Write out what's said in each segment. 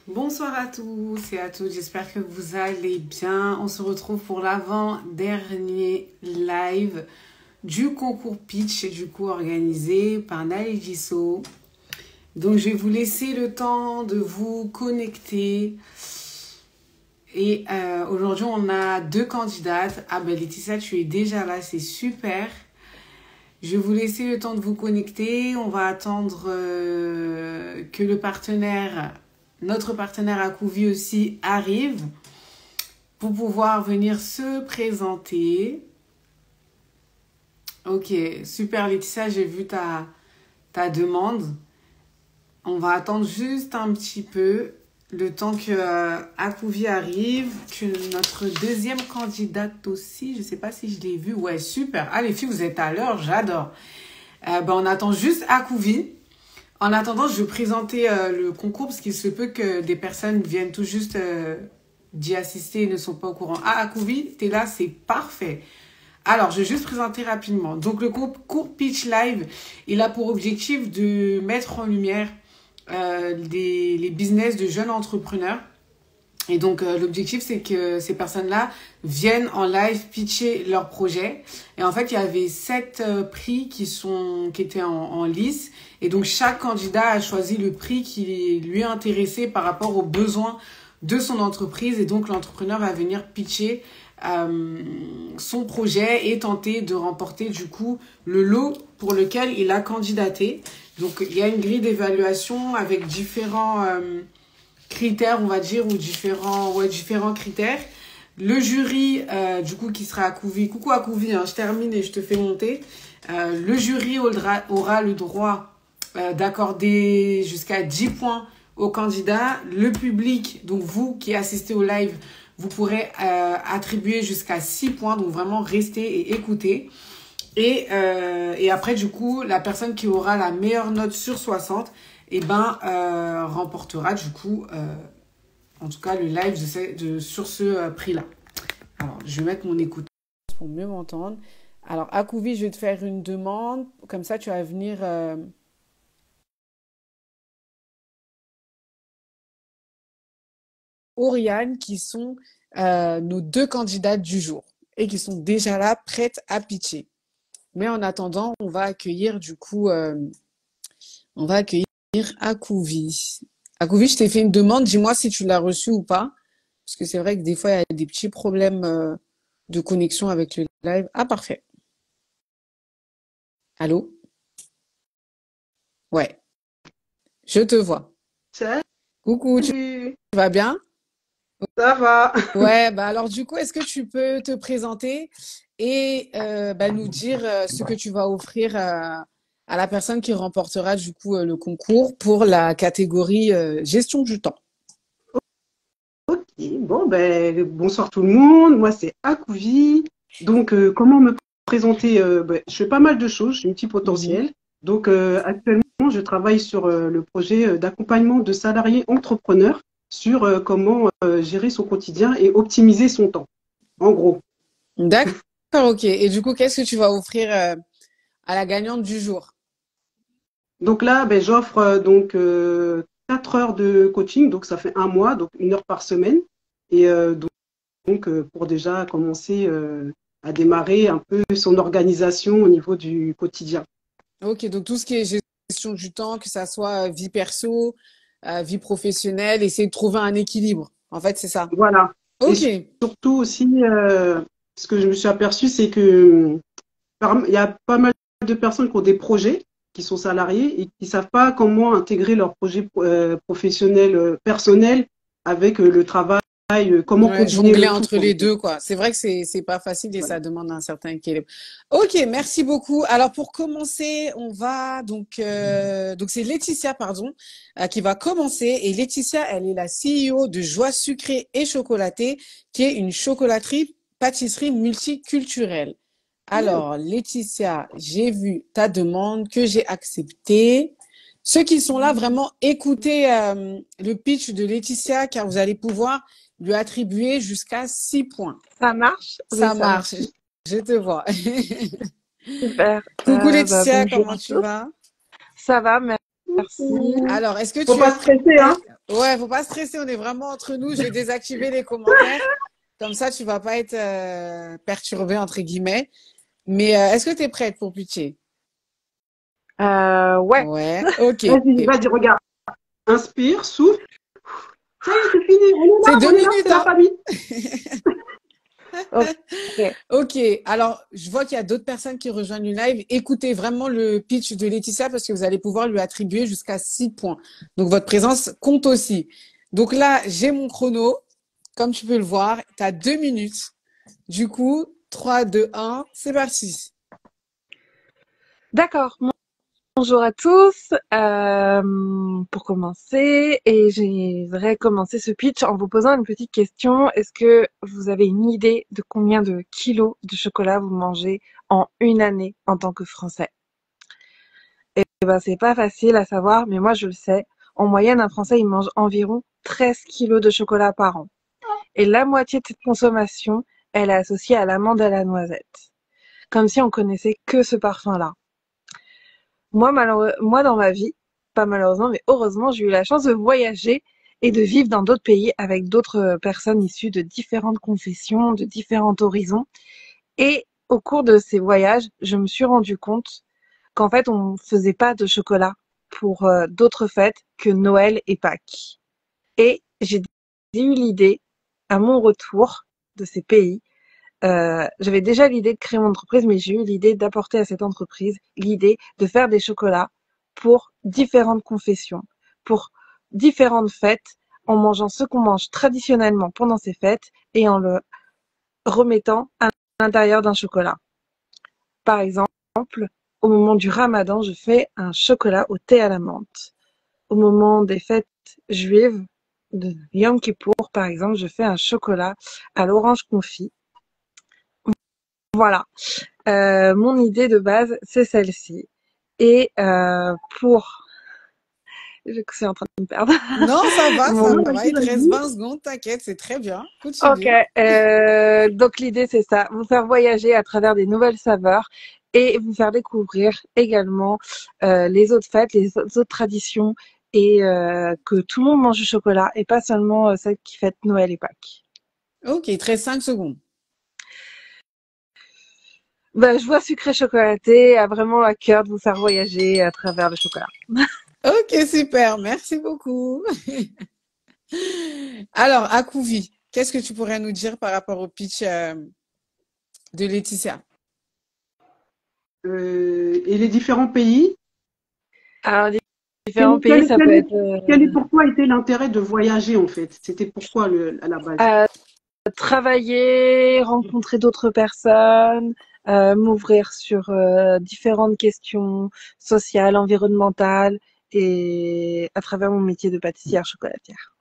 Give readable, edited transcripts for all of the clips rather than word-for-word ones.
Bonsoir à tous et à toutes, j'espère que vous allez bien. On se retrouve pour l'avant-dernier live du concours Pitch, du coup organisé par Nalejiso. Donc je vais vous laisser le temps de vous connecter. Et aujourd'hui on a deux candidates. Ah ben Laetitia, tu es déjà là, c'est super. Je vais vous laisser le temps de vous connecter. On va attendre que notre partenaire Akouvi aussi arrive pour pouvoir venir se présenter. Ok, super Laetitia, j'ai vu ta demande. On va attendre juste un petit peu le temps que Akouvi arrive, que notre deuxième candidate aussi, je ne sais pas si je l'ai vue. Ouais, super. Ah les filles, vous êtes à l'heure, j'adore. On attend juste Akouvi. En attendant, je vais présenter le concours parce qu'il se peut que des personnes viennent tout juste d'y assister et ne sont pas au courant. Ah, Akouvi, t'es là, c'est parfait. Alors, je vais juste présenter rapidement. Donc, le concours Pitch Live, il a pour objectif de mettre en lumière les business de jeunes entrepreneurs. Et donc, l'objectif, c'est que ces personnes-là viennent en live pitcher leurs projets. Et en fait, il y avait 7 prix qui étaient en lice. Et donc, chaque candidat a choisi le prix qui lui est intéressé par rapport aux besoins de son entreprise. Et donc, l'entrepreneur va venir pitcher son projet et tenter de remporter, du coup, le lot pour lequel il a candidaté. Donc, il y a une grille d'évaluation avec différents critères, on va dire, ou différents critères. Le jury, du coup, qui sera Akouvi. Coucou Akouvi, hein, je termine et je te fais monter. Le jury aura le droit d'accorder jusqu'à 10 points au candidat. Le public, donc vous qui assistez au live, vous pourrez attribuer jusqu'à 6 points. Donc vraiment, restez et écoutez. Et après, du coup, la personne qui aura la meilleure note sur 60, remportera du coup, en tout cas, le live sur ce prix-là. Alors, je vais mettre mon écouteur pour mieux m'entendre. Alors, Akouvi, je vais te faire une demande. Comme ça, tu vas venir... Oriane, qui sont nos deux candidates du jour et qui sont déjà là, prêtes à pitcher. Mais en attendant, on va accueillir du coup... on va accueillir Akouvi. Akouvi, je t'ai fait une demande. Dis-moi si tu l'as reçue ou pas. Parce que c'est vrai que des fois, il y a des petits problèmes de connexion avec le live. Ah, parfait. Allô? Ouais, je te vois. Coucou, tu Salut, vas bien? ça va? Ouais, alors du coup, est-ce que tu peux te présenter et nous dire ce que tu vas offrir à la personne qui remportera du coup le concours pour la catégorie gestion du temps? Ok, bon, bonsoir tout le monde. Moi, c'est Akouvi. Donc, comment me présenter? Je fais pas mal de choses, j'ai Mhm. multipotentiel. Donc, actuellement, je travaille sur le projet d'accompagnement de salariés entrepreneurs sur comment gérer son quotidien et optimiser son temps, en gros. D'accord, ok. Et du coup, qu'est-ce que tu vas offrir à la gagnante du jour? Donc là, j'offre 4 heures de coaching, donc ça fait un mois, donc 1 heure par semaine. Et pour déjà commencer à démarrer un peu son organisation au niveau du quotidien. Ok, donc tout ce qui est gestion du temps, que ça soit vie perso, vie professionnelle, essayer de trouver un équilibre. En fait, c'est ça. Voilà. Et Ok. surtout aussi, ce que je me suis aperçu, c'est que il y a pas mal de personnes qui ont des projets, qui sont salariés et qui ne savent pas comment intégrer leur projet professionnel, personnel avec le travail, comment Ouais, combiner jongler le tout, entre en les fait. deux, quoi. C'est vrai que c'est pas facile et Voilà. ça demande un certain équilibre. Ok, merci beaucoup. Alors pour commencer, on va donc c'est Laetitia, pardon, qui va commencer. Et Laetitia, elle est la CEO de Joie Sucrée et Chocolatée, qui est une chocolaterie pâtisserie multiculturelle. Alors Laetitia, j'ai vu ta demande que j'ai acceptée. Ceux qui sont là, vraiment écoutez le pitch de Laetitia, car vous allez pouvoir lui attribuer jusqu'à 6 points. Ça marche? Oui, Ça ça marche, marche. je te vois. Super. Coucou Laetitia, Bonjour comment à tu tous. vas? Ça va, merci. Alors, est-ce que Faut tu pas as stresser, un... hein? Ouais, faut pas stresser, on est vraiment entre nous. Je vais désactiver les commentaires. Comme ça, tu vas pas être perturbé, entre guillemets. Mais est-ce que tu es prête pour pitcher? Ouais. Ouais, ok. Vas-y, regarde. Inspire, souffle. Ça y est, c'est fini. C'est On deux est là, minutes, c'est la hein? famille. Ok. Ok, alors je vois qu'il y a d'autres personnes qui rejoignent le live. Écoutez vraiment le pitch de Laetitia parce que vous allez pouvoir lui attribuer jusqu'à 6 points. Donc votre présence compte aussi. Donc là, j'ai mon chrono. Comme tu peux le voir, tu as 2 minutes. Du coup, 3, 2, 1, c'est parti. D'accord. Bonjour à tous. Pour commencer, et j'aimerais commencer ce pitch en vous posant une petite question. Est-ce que vous avez une idée de combien de kilos de chocolat vous mangez en une année en tant que Français? Eh ben, c'est pas facile à savoir, mais moi je le sais. En moyenne, un Français, il mange environ 13 kilos de chocolat par an. Et la moitié de cette consommation, elle est associée à l'amande et à la noisette. Comme si on connaissait que ce parfum-là. Moi, dans ma vie, pas malheureusement, mais heureusement, j'ai eu la chance de voyager et de vivre dans d'autres pays avec d'autres personnes issues de différentes confessions, de différents horizons. Et au cours de ces voyages, je me suis rendu compte qu'en fait, on ne faisait pas de chocolat pour d'autres fêtes que Noël et Pâques. Et j'ai eu l'idée, à mon retour de ces pays, j'avais déjà l'idée de créer mon entreprise, mais j'ai eu l'idée d'apporter à cette entreprise l'idée de faire des chocolats pour différentes confessions, pour différentes fêtes, en mangeant ce qu'on mange traditionnellement pendant ces fêtes et en le remettant à l'intérieur d'un chocolat. Par exemple, au moment du Ramadan, je fais un chocolat au thé à la menthe. Au moment des fêtes juives de Yom Kippour, par exemple, je fais un chocolat à l'orange confit. Voilà. Mon idée de base, c'est celle-ci. Et pour... Je suis en train de me perdre. Non, ça va, ça Mon... va. Il te reste 20 secondes, t'inquiète, c'est très bien. Ok. Continue. Donc l'idée, c'est ça. Vous faire voyager à travers des nouvelles saveurs et vous faire découvrir également les autres fêtes, les autres traditions et que tout le monde mange du chocolat et pas seulement celles qui fêtent Noël et Pâques. Ok, il te reste 5 secondes. Ben, je vois sucré chocolaté a vraiment à cœur de vous faire voyager à travers le chocolat. Ok, super, merci beaucoup. Alors, Akouvi, qu'est-ce que tu pourrais nous dire par rapport au pitch de Laetitia? Et les différents pays. Alors, Quel, différents pays, quel- ça quel peut est, être pourquoi était l'intérêt de voyager en fait? C'était pourquoi à la base? euh, travailler, rencontrer d'autres personnes, m'ouvrir sur différentes questions sociales, environnementales et à travers mon métier de pâtissière chocolatière.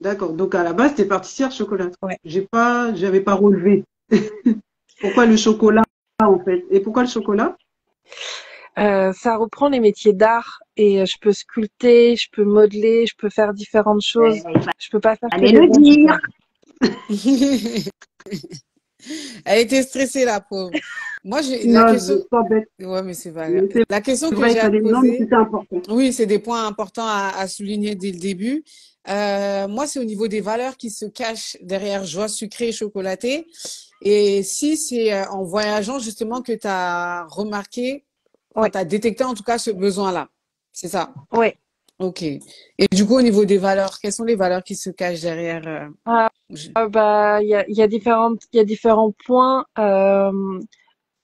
D'accord. Donc à la base, t'es pâtissière chocolat. Ouais. J'avais pas relevé. Pourquoi le chocolat en fait? Et pourquoi le chocolat? Ça reprend les métiers d'art et je peux sculpter, je peux modeler, je peux faire différentes choses. Je peux pas faire que Allez des le bons chocolats. dire. Elle était stressée, la pauvre. Moi, j'ai la Non, question. pas bête. Ouais, mais c'est pas grave. Mais c'est La question que vrai, j'ai il à te fallait. Non, mais poser, c'était important. oui, c'est des points importants à souligner dès le début. Moi, c'est au niveau des valeurs qui se cachent derrière joie sucrée et chocolatée. Et si c'est en voyageant justement que tu as remarqué, enfin, Oui, tu as détecté en tout cas ce besoin-là. C'est ça. oui. Ok. Et du coup, au niveau des valeurs, quelles sont les valeurs qui se cachent derrière je- Bah, il y a différents points.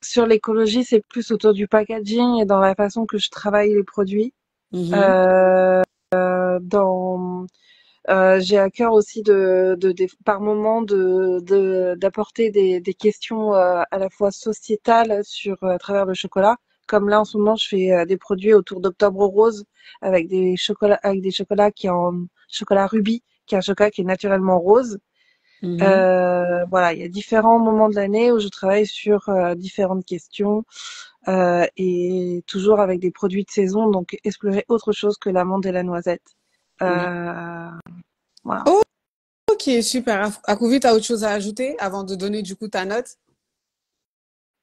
Sur l'écologie, c'est plus autour du packaging et dans la façon que je travaille les produits. Mhm, Euh, dans, j'ai à cœur aussi par moment d'apporter des questions à la fois sociétales sur à travers le chocolat. Comme là en ce moment, je fais des produits autour d'Octobre Rose avec des chocolats qui en chocolat rubis, qui est un chocolat qui est naturellement rose. mhm. Voilà, il y a différents moments de l'année où je travaille sur différentes questions et toujours avec des produits de saison, donc explorer autre chose que l'amande et la noisette. Euh, voilà. Oh, ok, super. Akouvi, tu as autre chose à ajouter avant de donner du coup ta note?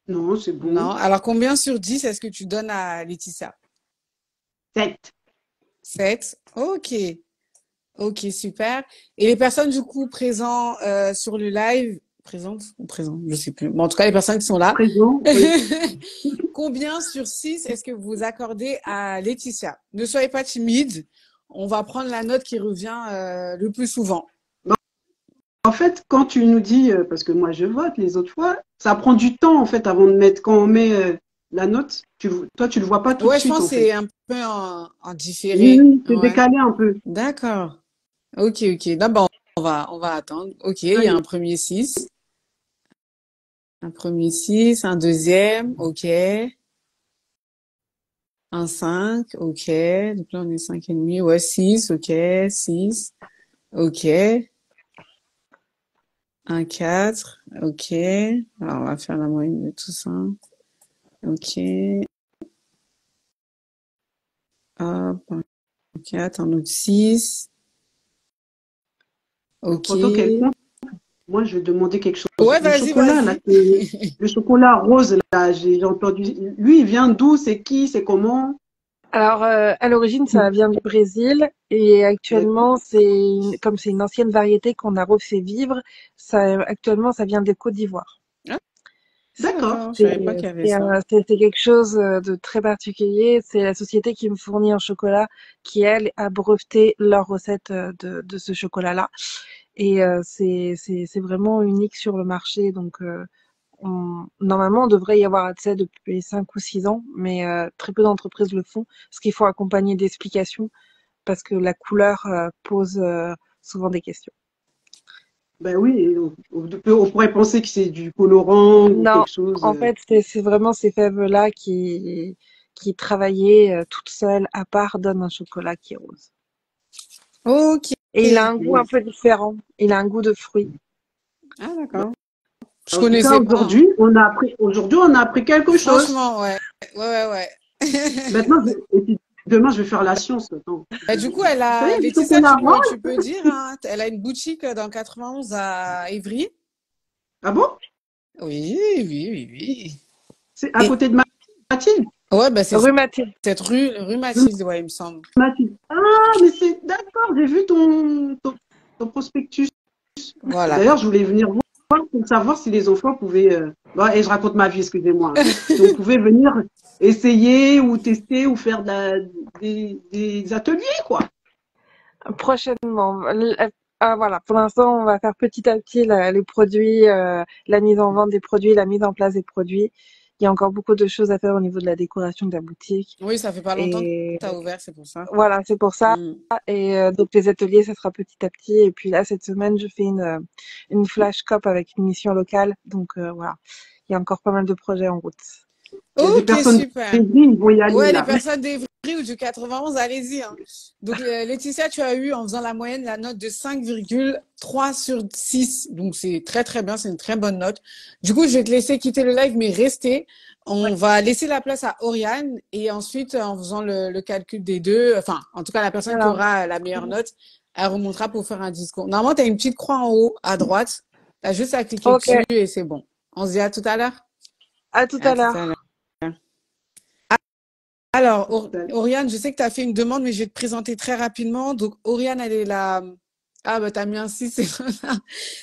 Non, c'est Non. bon. Alors, combien sur 10 est-ce que tu donnes à Laetitia? 7. 7. Ok. Ok, super. Et les personnes, du coup, présentes sur le live, présentes ou présentes, je sais plus. Bon, en tout cas, les personnes qui sont là, Présent, oui. combien sur 6 est-ce que vous accordez à Laetitia? Ne soyez pas timide. On va prendre la note qui revient le plus souvent. En fait, quand tu nous dis, parce que moi je vote les autres fois, ça prend du temps en fait avant de mettre, quand on met la note, toi tu le vois pas tout de Ouais, je suite pense en que c'est fait. un peu en Oui, différé. oui, c'est Ouais. décalé un peu. D'accord. Ok, ok. D'abord, on va attendre. Ok, il y a Oui. un premier 6. Un premier 6, un deuxième, ok. Un 5, ok. Donc là, on est 5,5. Ouais, 6, ok. 6, ok. Un 4, ok. Alors, on va faire la moyenne de tout ça. Ok. Hop, un 4, un autre 6. Alors, Ok. pendant qu'elle compte, moi je vais demander quelque chose. Ouais, Le vas-y, chocolat là, vas-y. le chocolat rose là, j'ai entendu. Lui, il vient d'où? C'est qui? C'est comment? Alors, à l'origine, ça vient du Brésil et D'accord. actuellement, comme c'est une ancienne variété qu'on a refait vivre, actuellement, ça vient de Côte d'Ivoire. Ah, D'accord. d'accord. Je savais pas qu'il y avait ça. C'est quelque chose de très particulier. C'est la société qui me fournit un chocolat qui, elle, a breveté leur recette de ce chocolat-là. Et c'est vraiment unique sur le marché. Donc, normalement, on devrait y avoir accès depuis 5 ou 6 ans, mais très peu d'entreprises le font, parce qu'il faut accompagner d'explications, parce que la couleur pose souvent des questions. Ben oui, et on pourrait penser que c'est du colorant ou Non, quelque chose. en fait, c'est vraiment ces fèves-là qui travaillées toutes seules, à part, donnent un chocolat qui est rose. Ok. Et il a un goût un Oui. peu différent. Il a un goût de fruit. Ah, d'accord. Je En tout cas, connaissais pas, hein. aujourd'hui, on a appris quelque chose. Franchement, ouais. Ouais, ouais, ouais. Maintenant, et puis demain, je vais faire la science. Attends. Bah, du coup, Vous savez, du Laetitia, chocolat tu rose. peux dire, hein, elle a une boutique dans le 91 à Évry. Ah bon? Oui, oui, oui, oui. C'est à Et, côté de Mathilde? ouais, bah, c'est Rue Mathilde. cette rue Mathilde, ouais, il me semble. Mathilde. Ah, mais c'est d'accord, j'ai vu ton prospectus. Voilà. D'ailleurs, je voulais venir voir pour savoir si les enfants pouvaient. Bon, et je raconte ma vie, excusez-moi, hein. Si on pouvait venir essayer ou tester ou faire des ateliers, quoi. Prochainement. Voilà, pour l'instant, on va faire petit à petit les produits, la mise en vente des produits, la mise en place des produits. Il y a encore beaucoup de choses à faire au niveau de la décoration de la boutique. Oui, ça fait pas longtemps que Et tu as ouvert, c'est pour ça. voilà, c'est pour ça. Hmm. Et donc les ateliers, ça sera petit à petit. Et puis là, cette semaine, je fais une flash cop avec une mission locale. Donc voilà, il y a encore pas mal de projets en route. Il y a des Ok, personnes super. qui ils vont y aller Ouais, les là. personnes d'Evry ou du 91, allez-y, hein. Donc, Laetitia, tu as eu, en faisant la moyenne, la note de 5,3 sur 6. Donc, c'est très, très bien. C'est une très bonne note. Du coup, je vais te laisser quitter le live, mais restez. On va laisser la place à Oriane et ensuite, en faisant le calcul des deux, enfin, en tout cas, la personne qui Alors, aura la meilleure note, elle remontera pour faire un discours. Normalement, tu as une petite croix en haut à droite. Tu as juste à cliquer ok, dessus et c'est bon. On se dit à tout à l'heure. à tout À à tout à l'heure. l'heure. Alors, Oriane, je sais que tu as fait une demande, mais je vais te présenter très rapidement. Donc, Oriane, elle est la... Ah, bah, t'as mis un 6,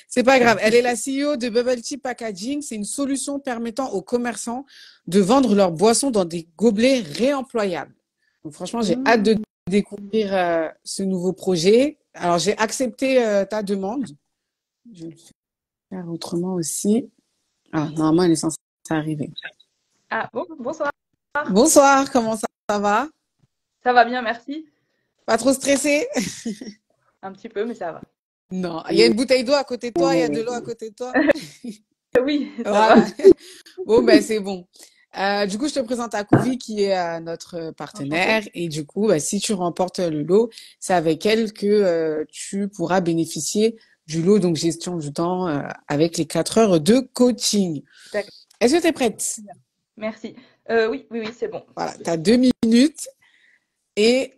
c'est pas grave. Elle est la CEO de Bubble Tea Packaging. C'est une solution permettant aux commerçants de vendre leurs boissons dans des gobelets réemployables. Donc, franchement, j'ai hâte de Mmh. découvrir ce nouveau projet. Alors, j'ai accepté ta demande. Je vais le faire autrement aussi. Ah, normalement, elle est censée arriver. Ah bon, bonsoir. Bonsoir, comment ça va? Ça va bien, merci. Pas trop stressé? Un petit peu, mais ça va. Non, il y a une bouteille d'eau à côté de toi, il y a de l'eau à côté de toi. Oui, ça va. Voilà. Bon, ben c'est bon. Du coup, je te présente Akouvi qui est notre Enchantée. partenaire et du coup, bah, si tu remportes le lot, c'est avec elle que tu pourras bénéficier du lot, donc gestion du temps avec les 4 heures de coaching. D'accord. Est-ce que tu es prête? Merci. Oui, oui, oui, c'est bon. Voilà, tu as 2 minutes et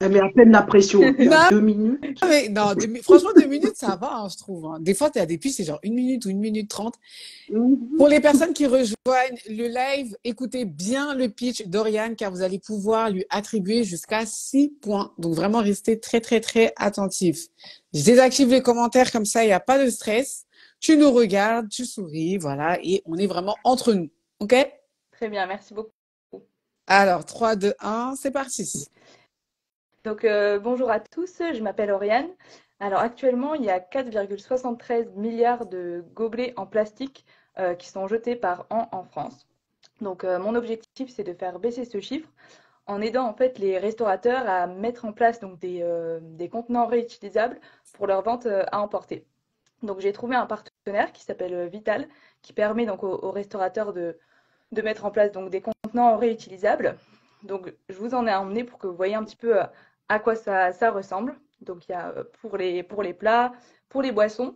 Elle met à peine la pression. Il y a Non, 2 minutes. mais non, franchement, 2 minutes, ça va, hein, je trouve, hein. Des fois, tu as des pistes, c'est genre 1 minute ou 1 minute 30. Mhm. Pour les personnes qui rejoignent le live, écoutez bien le pitch d'Oriane, car vous allez pouvoir lui attribuer jusqu'à 6 points. Donc, vraiment, restez très, très, très attentifs. Je désactive les commentaires, comme ça, il n'y a pas de stress. Tu nous regardes, tu souris, voilà, et on est vraiment entre nous. OK? Très bien, merci beaucoup. Alors, 3, 2, 1, c'est parti. Donc, bonjour à tous, je m'appelle Oriane. Alors, actuellement, il y a 4,73 milliards de gobelets en plastique qui sont jetés par an en France. Donc, mon objectif, c'est de faire baisser ce chiffre en aidant en fait les restaurateurs à mettre en place donc des contenants réutilisables pour leur vente à emporter. Donc, j'ai trouvé un partenaire qui s'appelle Vital, qui permet donc aux restaurateurs de mettre en place donc des contenants réutilisables. Donc, je vous en ai emmené pour que vous voyez un petit peu à quoi ça ressemble. Donc, il y a pour les plats, pour les boissons.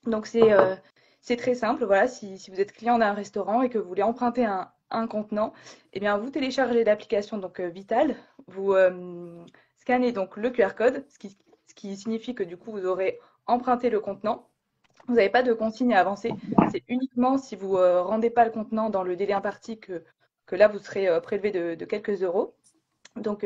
Donc, c'est très simple. Voilà, si vous êtes client d'un restaurant et que vous voulez emprunter un contenant, eh bien, vous téléchargez l'application donc Vital. Vous scannez donc le QR code, ce qui signifie que du coup, vous aurez emprunté le contenant. Vous n'avez pas de consigne à avancer. C'est uniquement si vous ne rendez pas le contenant dans le délai imparti que là, vous serez prélevé de quelques euros. Donc,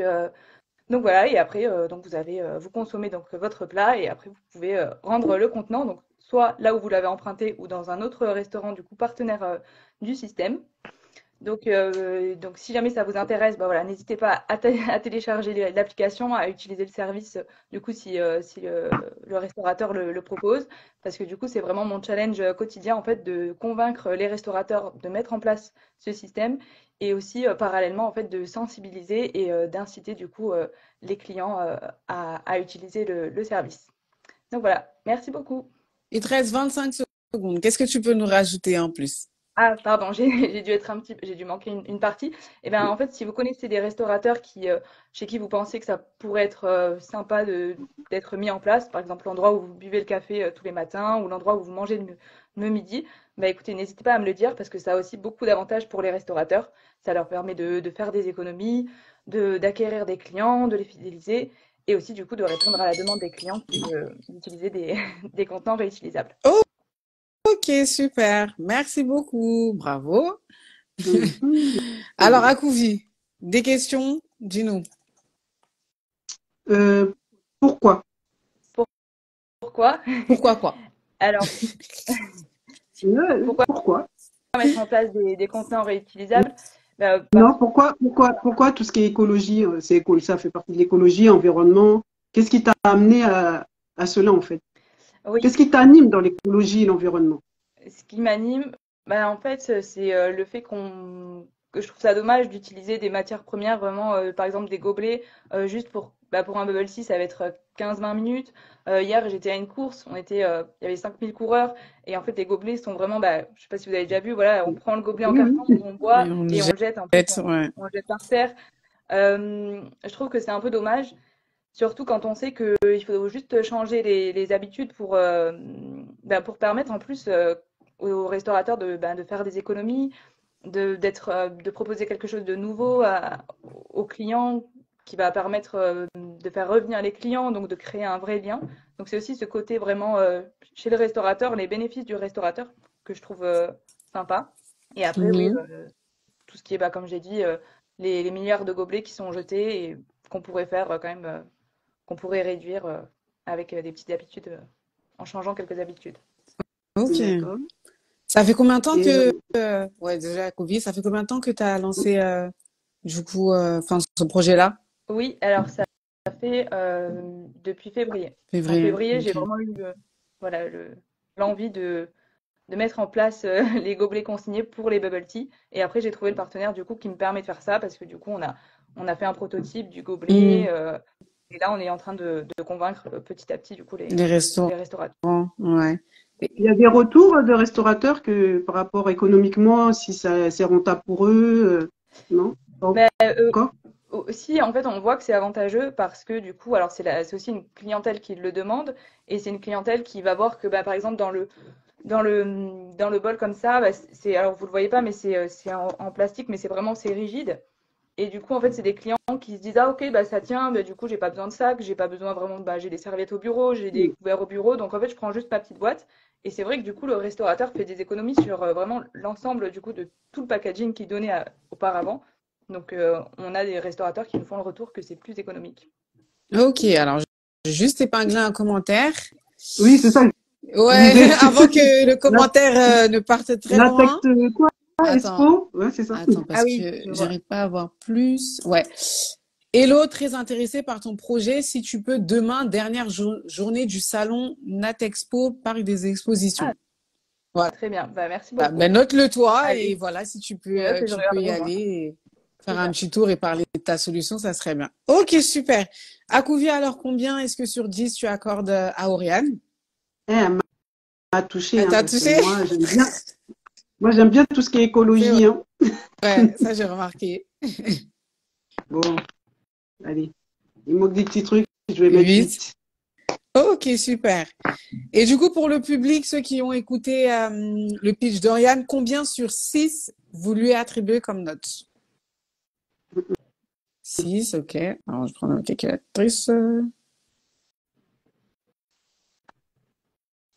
donc voilà, et après, donc vous consommez donc votre plat et après, vous pouvez rendre le contenant, donc soit là où vous l'avez emprunté ou dans un autre restaurant, du coup, partenaire du système. Donc, si jamais ça vous intéresse, bah voilà, n'hésitez pas à télécharger l'application, à utiliser le service, du coup, si le restaurateur le propose, parce que du coup, c'est vraiment mon challenge quotidien, en fait, de convaincre les restaurateurs de mettre en place ce système et aussi, parallèlement, en fait, de sensibiliser et d'inciter, du coup, les clients à utiliser le service. Donc voilà, merci beaucoup. Il te reste 25 secondes. Qu'est-ce que tu peux nous rajouter en plus? Ah, pardon, j'ai dû manquer une partie. Eh bien, en fait, si vous connaissez des restaurateurs chez qui vous pensez que ça pourrait être sympa d'être mis en place, par exemple l'endroit où vous buvez le café tous les matins ou l'endroit où vous mangez le midi, bah écoutez, n'hésitez pas à me le dire parce que ça a aussi beaucoup d'avantages pour les restaurateurs. Ça leur permet de faire des économies, d'acquérir des clients, de les fidéliser et aussi du coup de répondre à la demande des clients qui veulent utiliser des contenants réutilisables. Ok, super. Merci beaucoup. Bravo. Mhm. Alors, Akouvi, des questions? Dis-nous. Euh, pourquoi? Pourquoi? Pourquoi quoi? Alors, pourquoi Pourquoi? mettre en place des contenants réutilisables? Non, pourquoi tout ce qui est écologie, ça fait partie de l'écologie, environnement. Qu'est-ce qui t'a amené à cela en fait? Oui, Qu'est-ce qui t'anime dans l'écologie et l'environnement? ce qui m'anime, en fait, c'est le fait que je trouve ça dommage d'utiliser des matières premières, vraiment, par exemple des gobelets, juste pour un bubble tea, ça va être 15-20 minutes. Hier, j'étais à une course, il y avait 5000 coureurs, et en fait, les gobelets sont vraiment, je sais pas si vous avez déjà vu, voilà, on prend le gobelet en Oui, carton, oui. on boit, Et on et on le jette, en plus, jette, ouais. on le jette par terre. Je trouve que c'est un peu dommage. Surtout quand on sait qu'il faut juste changer les habitudes pour permettre en plus aux restaurateurs de faire des économies, de proposer quelque chose de nouveau aux clients qui va permettre de faire revenir les clients, donc de créer un vrai lien. Donc c'est aussi ce côté vraiment chez le restaurateur, les bénéfices du restaurateur que je trouve sympa. Et après, oui, Mhm. tout ce qui est, comme j'ai dit, les milliards de gobelets qui sont jetés et qu'on pourrait faire quand même. Qu'on pourrait réduire avec des petites habitudes, en changeant quelques habitudes. Ok. D'accord. Ça fait combien de temps Et que... ouais, déjà, Akouvi, ça fait combien de temps que tu as lancé, du coup, ce projet-là? Oui, alors ça fait depuis février. En Février. février, j'ai Ok. vraiment eu voilà, l'envie de mettre en place les gobelets consignés pour les bubble tea. Et après, j'ai trouvé le partenaire du coup qui me permet de faire ça parce que du coup, on a fait un prototype du Mhm. gobelet. Et là, on est en train de convaincre petit à petit du coup Les restaurants, les restaurateurs. ouais. il y a des retours de restaurateurs que par rapport économiquement, si ça c'est rentable pour eux, non? Pas Mais encore? aussi, en fait, on voit que c'est avantageux parce que du coup, alors c'est aussi une clientèle qui le demande et c'est une clientèle qui va voir que, par exemple, dans le bol comme ça, alors vous le voyez pas, mais c'est en plastique, mais c'est rigide. Et du coup, en fait, c'est des clients qui se disent, ah, ok, bah, ça tient, bah, du coup, j'ai pas besoin de sac, j'ai pas besoin vraiment bah, j'ai des serviettes au bureau, j'ai des couverts au bureau, donc en fait, je prends juste ma petite boîte. Et c'est vrai que du coup, le restaurateur fait des économies sur vraiment l'ensemble du coup de tout le packaging qu'il donnait auparavant. Donc, on a des restaurateurs qui nous font le retour que c'est plus économique. Ok, alors j'ai juste épinglé un commentaire. Oui, c'est ça. Je Ouais, disais, avant que le la, commentaire ne parte très loin. texte, quoi? Attends, Expo? Ouais, c'est ça. attends, Ah parce oui, que je vois. j'arrive pas à voir plus. Ouais. Hello, très intéressé par ton projet. Si tu peux, demain, dernière journée du salon Natexpo, Parc des Ah, Expositions. Voilà. très bien. Bah, merci Ah, beaucoup. ben, note-le toi et Allez, voilà, si je note et je tu peux y regarderai moi. aller et faire un Super. petit tour et parler de ta solution, ça serait bien. Ok, super. Akouvia, alors combien est-ce que sur 10 tu accordes à Oriane? Elle m'a touché, Elle hein, t'a parce que touché? moi, j'aime bien tout ce qui est C'est écologie, hein. vrai, ça j'ai remarqué. Bon, allez. Il manque des petits trucs, je vais mettre 8. 8. Ok, super. Et du coup, pour le public, ceux qui ont écouté le pitch d'Oriane, combien sur 6 vous lui attribuez comme note? 6, ok. Alors, je prends ma calculatrice.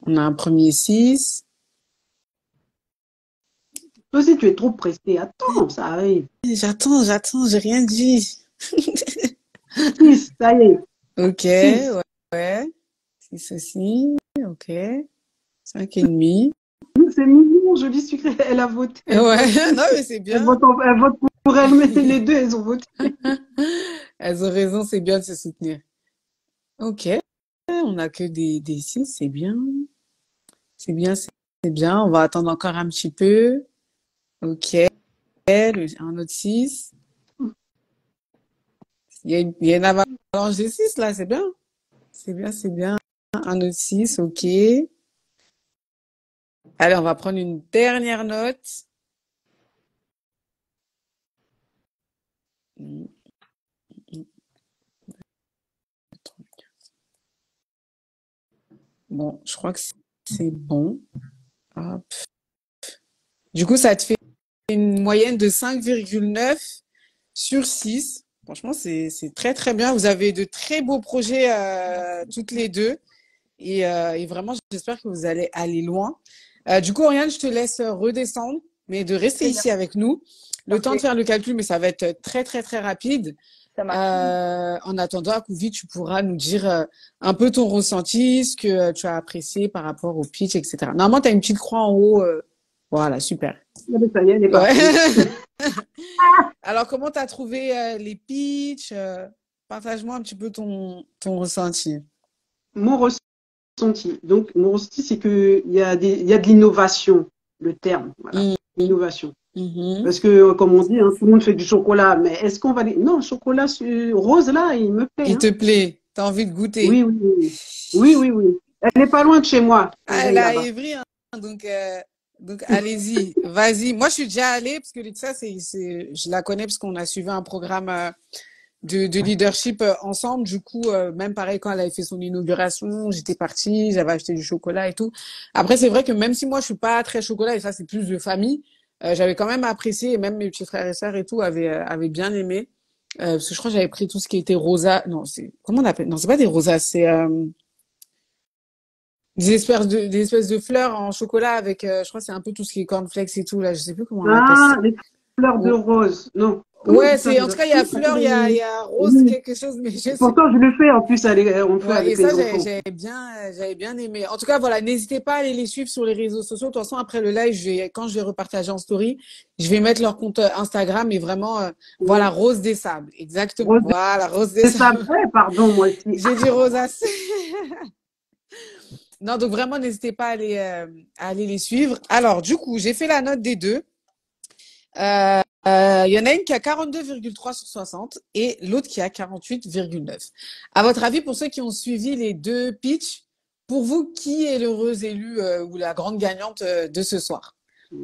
On a un premier 6. Toi aussi, tu es trop pressé. Attends, ça arrive. J'attends, j'ai rien dit. 6, ça y est. Ok, 6. ouais. 6 aussi, ok. 5 et demi. C'est mignon, joli sucré. Elle a voté, Ouais, elle vote. non, mais c'est Elle bien. vote, elle vote pour elle, mais les deux, elles ont voté. Elles ont raison, c'est bien de se soutenir. Ok, on a que des 6, c'est bien. C'est bien, c'est bien. On va attendre encore un petit peu. Ok, un autre 6. Il y a une avalanche de 6 là, c'est bien. C'est bien, c'est bien. Un autre 6, ok. Allez, on va prendre une dernière note. Bon, je crois que c'est bon. Hop. Du coup, ça te fait une moyenne de 5,9 sur 6. Franchement, c'est très, très bien. Vous avez de très beaux projets toutes les deux. Et vraiment, j'espère que vous allez aller loin. Du coup, Oriane, je te laisse redescendre, mais de rester Très bien. ici avec nous. Le temps de Parfait. faire le calcul, mais ça va être très, très, très rapide. Ça marche. En attendant, Akouvi, tu pourras nous dire un peu ton ressenti, ce que tu as apprécié par rapport au pitch, etc. Normalement, tu as une petite croix en haut. Voilà, super. Ça y est, elle est Ouais. partie. Alors, comment tu as trouvé les pitchs? Partage-moi un petit peu ton ressenti. Mon ressenti. Donc, mon ressenti, c'est qu'il y a de l'innovation, le terme. Voilà. Mm. Innovation. Mhm. Parce que, comme on dit, hein, tout le monde fait du chocolat. Mais est-ce qu'on va aller. Non, le chocolat rose, là, il me plaît. Il Hein. te plaît, t'as envie de goûter. Oui, oui, oui. Oui, oui, oui. Elle n'est pas loin de chez moi, Ah, elle Mireille, a là-bas. Évry, hein, donc allez-y, vas-y. Moi, je suis déjà allée parce que Litsa, je la connais parce qu'on a suivi un programme de leadership ensemble. Du coup, même pareil, quand elle avait fait son inauguration, j'étais partie, j'avais acheté du chocolat et tout. Après, c'est vrai que même si moi, je suis pas très chocolat et ça, c'est plus de famille, j'avais quand même apprécié et même mes petits frères et sœurs et tout avaient bien aimé. Parce que je crois que j'avais pris tout ce qui était rosa. Non, comment on appelle? Non, c'est pas des rosas, c'est des espèces de fleurs en chocolat avec, je crois que c'est un peu tout ce qui est cornflakes et tout là. Je sais plus comment on appelle Ah, ça. les fleurs de Oh. rose. Non. Comment on Ouais, dit ça c'est en tout déjà? cas il y a fleurs, il y a rose Oui. quelque chose, mais je sais. Pourtant, je le fais en plus, on le fait Ouais, et avec ça les enfants. j'avais bien aimé. En tout cas, voilà, n'hésitez pas à aller les suivre sur les réseaux sociaux. De toute façon, après le live, quand je vais repartager en story, je vais mettre leur compte Instagram et vraiment, voilà, Oui. Rose des Sables, exactement. Rose Voilà, Rose des de sable. Sables. Ouais, pardon, moi aussi. J'ai dit rosacée. Non, donc vraiment, n'hésitez pas à aller les suivre. Alors, du coup, j'ai fait la note des deux. Il y en a une qui a 42,3 sur 60 et l'autre qui a 48,9. À votre avis, pour ceux qui ont suivi les deux pitchs, pour vous, qui est l'heureuse élue ou la grande gagnante de ce soir?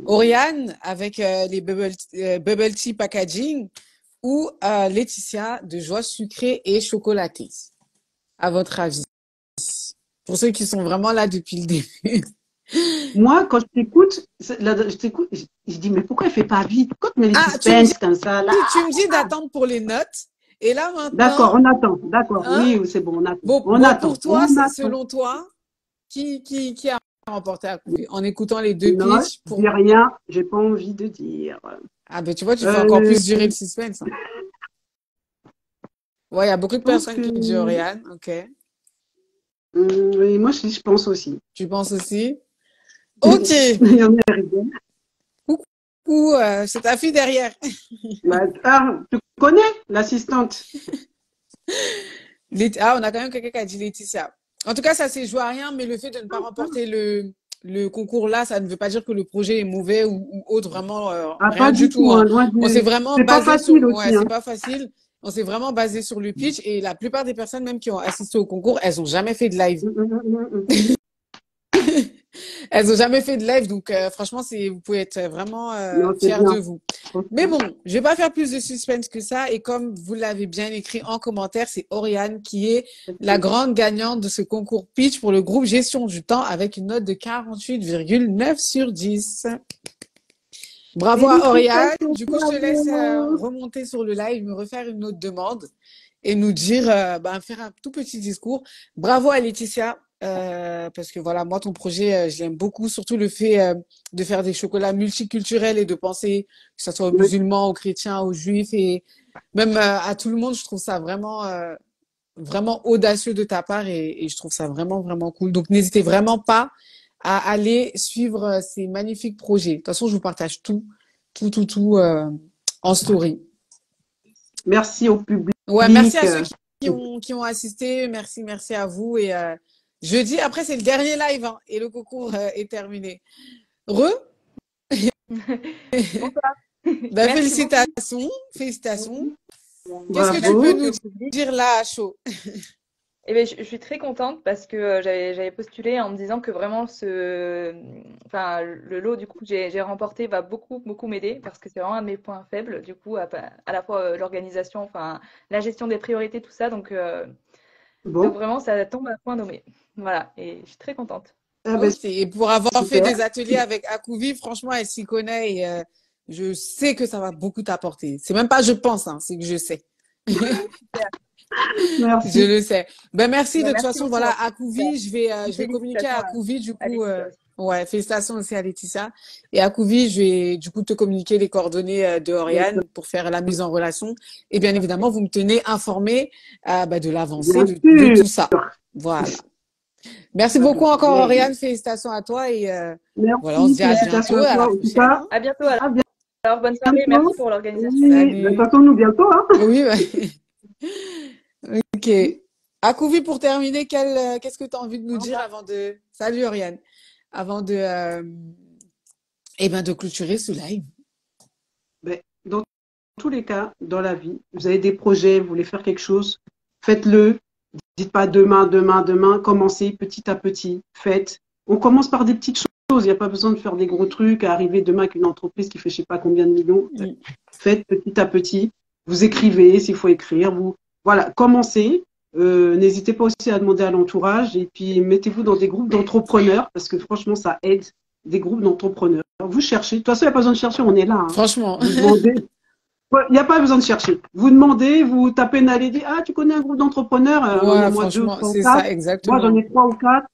Oriane avec les bubble tea packaging ou Laetitia de Joie sucrée et chocolatée? À votre avis? Pour ceux qui sont vraiment là depuis le début. Moi, quand je t'écoute, je dis, mais pourquoi elle fait pas vite? Quand tu mets les Ah, tu me dis, suspens comme ça, là. tu me dis d'attendre pour les notes. Et là, maintenant, D'accord, on attend. D'accord, hein? oui, c'est bon, on attend. Bon, On bon, pour attend, toi, on attend. selon toi, qui a remporté à Couvé en écoutant les deux Non, pitchs je dis rien, j'ai pas envie de dire. Ah, ben, tu vois, tu fais encore Euh, plus durer le suspense, hein. Ouais, il y a beaucoup je de pense personnes que, qui disent Oriane. Ok. oui, moi, je pense aussi. Tu penses aussi? Ok. Il y en a rigole. Coucou, c'est ta fille derrière. Tu connais l'assistante? Ah, on a quand même quelqu'un qui a dit Laetitia. En tout cas, ça s'est joué à rien, mais le fait de ne pas remporter le concours là, ça ne veut pas dire que le projet est mauvais ou autre, vraiment Ah, rien pas du du tout, tout, hein. hein, loin On s'est de... vraiment C'est pas basé sur, facile ouais, aussi, c'est hein. pas facile. On s'est vraiment basé sur le pitch et la plupart des personnes même qui ont assisté au concours, elles ont jamais fait de live. Elles ont jamais fait de live, donc franchement, vous pouvez être vraiment Non, c'est fiers de bien. vous. Mais bon, je vais pas faire plus de suspense que ça. Et comme vous l'avez bien écrit en commentaire, c'est Oriane qui est la grande gagnante de ce concours pitch pour le groupe Gestion du temps avec une note de 48,9 sur 10. Bravo à Oriane. Félicitations, Du coup, je te laisse bravo. remonter sur le live, me refaire une autre demande et nous dire, faire un tout petit discours. Bravo à Laetitia, parce que voilà, moi, ton projet, je l'aime beaucoup, surtout le fait de faire des chocolats multiculturels et de penser que ce soit aux Oui. musulmans, aux chrétiens, aux juifs et même à tout le monde. Je trouve ça vraiment, vraiment audacieux de ta part et je trouve ça vraiment, vraiment cool. Donc, n'hésitez vraiment pas à aller suivre ces magnifiques projets. De toute façon, je vous partage tout en story. Merci au public. Ouais, merci à ceux qui ont assisté. Merci à vous. Et jeudi, après, c'est le dernier live hein, et le concours est terminé. Re, Bonsoir. ben, Merci beaucoup. félicitations. Qu'est-ce que tu Bravo. peux Merci nous au public. dire là à chaud? Eh ben, je suis très contente parce que j'avais postulé en me disant que vraiment enfin, le lot du coup que j'ai remporté va beaucoup m'aider parce que c'est vraiment un de mes points faibles. Du coup, à la fois l'organisation, enfin, la gestion des priorités, tout ça. Donc Bon, vraiment, ça tombe à point nommé. Voilà, et je suis très contente. ah ben, Ok. Et pour avoir fait super. des ateliers avec Akouvi, franchement, elle s'y connaît et je sais que ça va beaucoup t'apporter. C'est même pas je pense, hein, c'est que je sais. Je Merci. le sais. Ben merci. Ben, De toute merci façon, beaucoup. voilà, En tout cas. je vais communiquer à Félicitations Akouvi du à coup. Laetitia aussi. Ouais, félicitations aussi à Laetitia. Et à Akouvi, je vais du coup te communiquer les coordonnées de Oriane pour faire la mise en relation. Et bien évidemment, vous me tenez informé de l'avancée Bien de sûr. tout ça. Voilà. Merci Ah ben, beaucoup c'est encore bien. Oriane. Félicitations à toi et voilà, on se Merci, dit à félicitations bientôt, à à la toi en tout prochaine. cas. Hein. À bientôt alors. À Alors, bonne soirée. Merci bientôt. pour l'organisation. Oui, ben, Salut. attends-nous bientôt, hein. Oui, ok. Akouvi, pour terminer, qu'est-ce que tu as envie de nous Au dire revoir. avant de... Salut Oriane. Avant de clôturer ce live. Ben, dans tous les cas, dans la vie, vous avez des projets, vous voulez faire quelque chose, faites-le. Dites pas demain, demain, demain. Commencez petit à petit. Faites. On commence par des petites choses. Il n'y a pas besoin de faire des gros trucs, à arriver demain avec une entreprise qui fait je sais pas combien de millions. Faites petit à petit. Vous écrivez s'il faut écrire. Voilà, commencez. N'hésitez pas aussi à demander à l'entourage et puis mettez-vous dans des groupes d'entrepreneurs parce que franchement, ça aide des groupes d'entrepreneurs. Vous cherchez. De toute façon, il n'y a pas besoin de chercher, on est là, hein. Franchement. Vous demandez. Il n'y a pas besoin de chercher. Vous demandez, vous tapez Naledi, ah, tu connais un groupe d'entrepreneurs, Ouais, moi deux ou franchement, trois ou c'est quatre. ça, Moi, j'en exactement. ai trois ou quatre.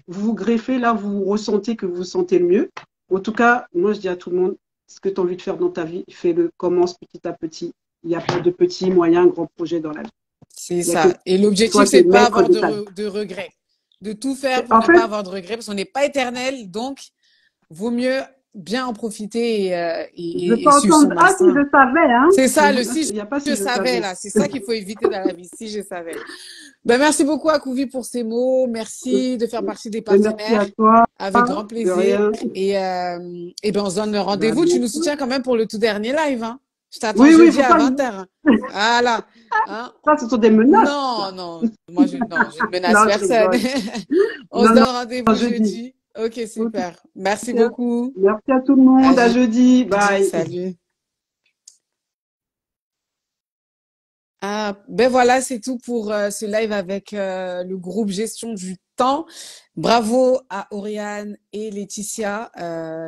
Vous vous greffez, là, vous ressentez que vous vous sentez le mieux. En tout cas, moi, je dis à tout le monde, ce que tu as envie de faire dans ta vie, fais-le, commence petit à petit. Il n'y a pas de petits, moyens, grands projets dans la vie. C'est Il n'y a que ça. Et l'objectif, toi qui c'est es de pas maître avoir de ta vie. de regrets. De tout faire pour En ne pas fait, avoir de regrets, parce qu'on n'est pas éternel, donc vaut mieux bien en profiter je veux et pas suivre son entendre, ah, si instinct. je savais, hein. C'est ça, le Il si n'y a pas je si je savais, savais. là. C'est ça qu'il faut éviter dans la vie, si je savais. Ben, merci beaucoup à Kouvi pour ces mots. Merci de faire partie des Merci partenaires. à toi, Avec grand de plaisir. rien. Et ben, on se donne le À rendez-vous. Tu nous bientôt. soutiens quand même pour le tout dernier live, hein. Je t'attends Oui, il jeudi faut à pas. 20h. Voilà. Hein. Ça, ce sont des menaces. Non. Moi, non, je ne menace Non, je personne. rigole. On se Non, donne non, rendez-vous jeudi. jeudi. Ok, Ok. super. Merci beaucoup. Merci à tout le À monde. À jeudi. jeudi. Bye. Salut. Ah, ben voilà, c'est tout pour ce live avec le groupe Gestion du temps. Bravo à Oriane et Laetitia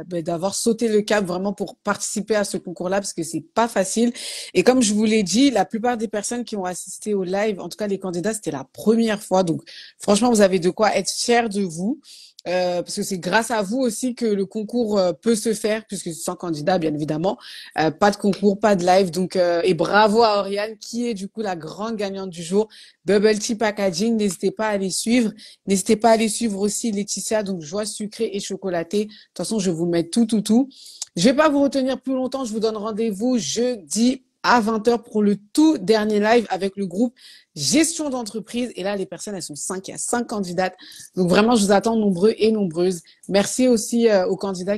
d'avoir sauté le cap vraiment pour participer à ce concours-là parce que c'est pas facile. Et comme je vous l'ai dit, la plupart des personnes qui ont assisté au live, en tout cas les candidats, c'était la première fois. Donc franchement, vous avez de quoi être fiers de vous. Parce que c'est grâce à vous aussi que le concours peut se faire, puisque sans candidat, bien évidemment. Pas de concours, pas de live. Donc, et bravo à Oriane, qui est du coup la grande gagnante du jour. Bubble Tea Packaging, n'hésitez pas à les suivre. N'hésitez pas à les suivre aussi Laetitia, donc joie sucrée et chocolatée. De toute façon, je vais vous mettre tout. Je vais pas vous retenir plus longtemps. Je vous donne rendez-vous jeudi à 20h pour le tout dernier live avec le groupe Gestion d'entreprise. Et là, les personnes, elles sont 5. Il y a 5 candidates. Donc vraiment, je vous attends nombreux et nombreuses. Merci aussi aux candidats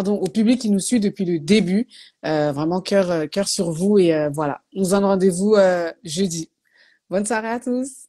au public qui nous suit depuis le début. Vraiment, cœur sur vous. Et voilà, on se donne rendez-vous jeudi. Bonne soirée à tous.